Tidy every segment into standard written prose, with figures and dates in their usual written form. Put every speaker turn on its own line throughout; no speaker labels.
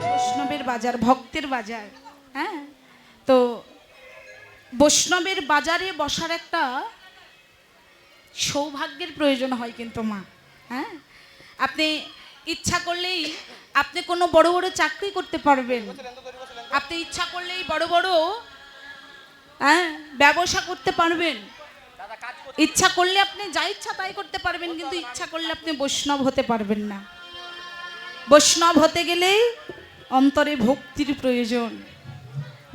বৈষ্ণবের বাজার, ভক্তের বাজার। হ্যাঁ, তো বৈষ্ণবের বাজারে বসার একটা সৌভাগ্যের প্রয়োজন হয় কিন্তু মা। হ্যাঁ, আপনি ইচ্ছা করলেই আপনি কোনো বড় বড় চাকরি করতে পারবেন, আপনি ইচ্ছা করলেই বড় বড় ব্যবসা করতে পারবেন, ইচ্ছা করলে আপনি যা ইচ্ছা তাই করতে পারবেন, কিন্তু ইচ্ছা করলে আপনি বৈষ্ণব হতে পারবেন না। বৈষ্ণব হতে গেলে অন্তরে ভক্তির প্রয়োজন।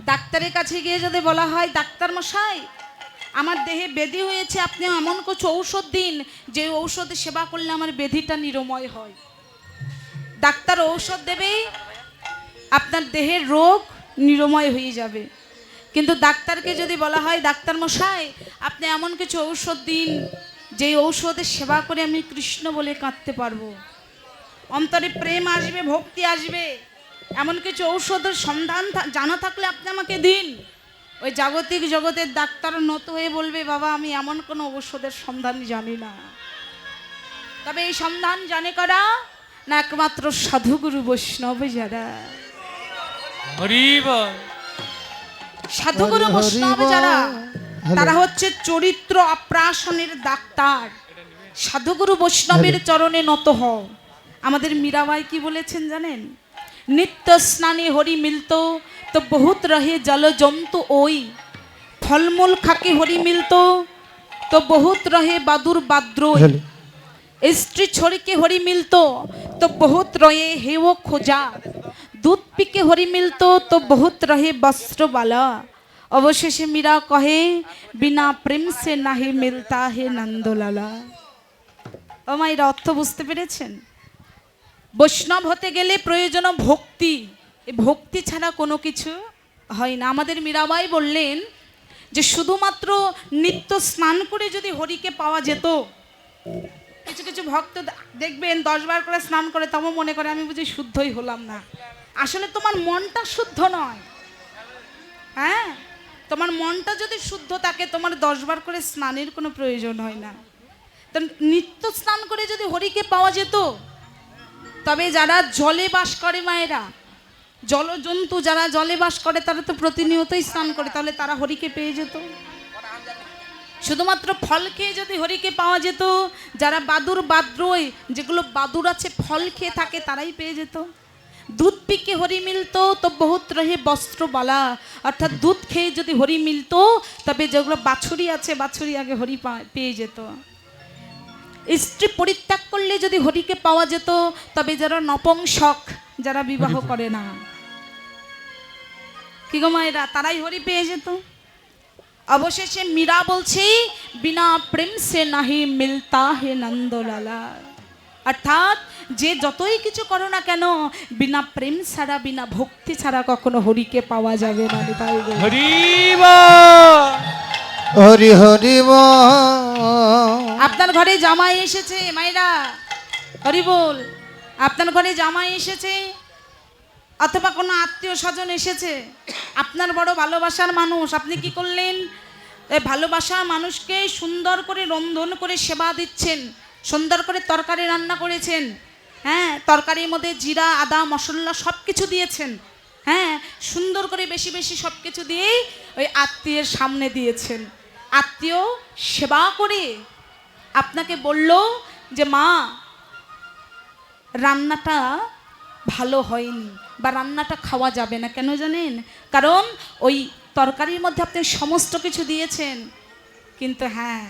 ডাক্তারের কাছে গিয়ে যদি বলা হয়, ডাক্তার মশাই আমার দেহে ব্যাধি হয়েছে, আপনি এমন কিছু ঔষধ দিন যে ঔষধে সেবা করলে আমার ব্যাধিটা নিরাময় হয়। ডাক্তার ঔষধ দেবে, আপনার দেহের রোগ নিরাময় হয়ে যাবে। কিন্তু ডাক্তারকে যদি বলা হয়, ডাক্তার মশাই আপনি এমন কিছু ঔষধ দিন যে ঔষধের সেবা করে আমি কৃষ্ণ বলে কাঁদতে পারবো, অন্তরে প্রেম আসবে, ভক্তি আসবে, এমন কিছু ঔষধের সন্ধান জানা থাকলে আপনি আমাকে দিন। ওই জাগতিক জগতের ডাক্তার নত হয়ে বলবে, বাবা আমি এমন কোনো ঔষধের সন্ধান জানি না। তবে এই সন্ধান জানে কারা? না একমাত্র সাধুগুরু বৈষ্ণব যারা। সাধুগুরু বৈষ্ণব যারা, তারা হচ্ছে চরিত্র অপ্রাশনের ডাক্তার। সাধুগুরু বৈষ্ণবের চরণে নত হও। আমাদের মীরাবাই কি বলেছেন জানেন? নিত্য স্নানে হরি মিলতো তো বহুত রহে জল জন্তু, ওই ফলমূল খাকে হরি মিলতো তো বহুত রহে বাদুর বাদ্রোই, স্ত্রী ছড়িকে হরি মিলতো তো বহুত রহে হেও খোঁজা, দুধ পিকে হরি মিলতো তো বহুত রহে বস্ত্রবালা। অবশেষে মীরা কহে, বিনা প্রেম সে নাহি মিলতা হে নন্দলালা। ও মায়ের অর্থ বুঝতে পেরেছেন? বৈষ্ণব হতে গেলে প্রয়োজন ভক্তি, এই ভক্তি ছাড়া কোনো কিছু হয় না। আমাদের মীরাবাই বললেন যে শুধুমাত্র নিত্য স্নান করে যদি হরিকে পাওয়া যেত, কিছু কিছু ভক্ত দেখবেন 10 বার করে স্নান করে, তবু মনে করে আমি বুঝি শুদ্ধই হলাম না। আসলে তোমার মনটা শুদ্ধ নয়। হ্যাঁ, তোমার মনটা যদি শুদ্ধ থাকে, তোমার 10 বার করে স্নানের কোনো প্রয়োজন হয় না। তো নিত্য স্নান করে যদি হরিকে পাওয়া যেত, তবে যারা জলে বাস করে মায়েরা, জলজন্তু যারা জলে বাস করে, তারা তো প্রতিনিয়তই স্নান করে, তাহলে তারা হরিকে পেয়ে যেত। শুধুমাত্র ফল খেয়ে যদি হরিকে পাওয়া যেত, যারা বাদুর বাদ্রোই, যেগুলো বাদুর আছে ফল খেয়ে থাকে, তারাই পেয়ে যেত। দুধ পিকে হরি মিলতো তো বহুত রহে বস্ত্রবালা, অর্থাৎ দুধ খেয়ে যদি হরি মিলতো, তবে যেগুলো বাছুরি আছে, বাছুরি আগে হরি পেয়ে যেত। স্ত্রী পরিত্যাগ করলে যদি হরিকে পাওয়া যেত, তবে যারা নপুংসক, যারা বিবাহ করে না, কি গো মায়েরা, তারাই হরি পেয়ে যেত। অবশেষে মীরা বলছে, বিনা প্রেম সে নাহি মিলতা হে নন্দলালা। অর্থাৎ যে যতই কিছু করো না কেন, বিনা প্রেম ছাড়া, বিনা ভক্তি ছাড়া কখনো হরিকে পাওয়া যাবে না।
হরি হরি হরি।
আপনার ঘরে জামাই এসেছে মায়েরা, হরি বল। আপনার ঘরে জামাই এসেছে, অথবা কোনো আত্মীয় স্বজন এসেছে, আপনার বড় ভালোবাসার মানুষ, আপনি কি করলেন? এই ভালোবাসার মানুষকে সুন্দর করে রন্ধন করে সেবা দিচ্ছেন, সুন্দর করে তরকারি রান্না করেছেন। হ্যাঁ, তরকারির মধ্যে জিরা আদা মশলা সব কিছু দিয়েছেন। হ্যাঁ, সুন্দর করে বেশি বেশি সব কিছু দিয়েই ওই আত্মীয়ের সামনে দিয়েছেন। আত্মীয় সেবা করে আপনাকে বলল যে মা, রান্নাটা ভালো হয়নি বা রান্নাটা খাওয়া যাবে না। কেন জানেন? কারণ ওই তরকারির মধ্যে আপনি সমস্ত কিছু দিয়েছেন, কিন্তু হ্যাঁ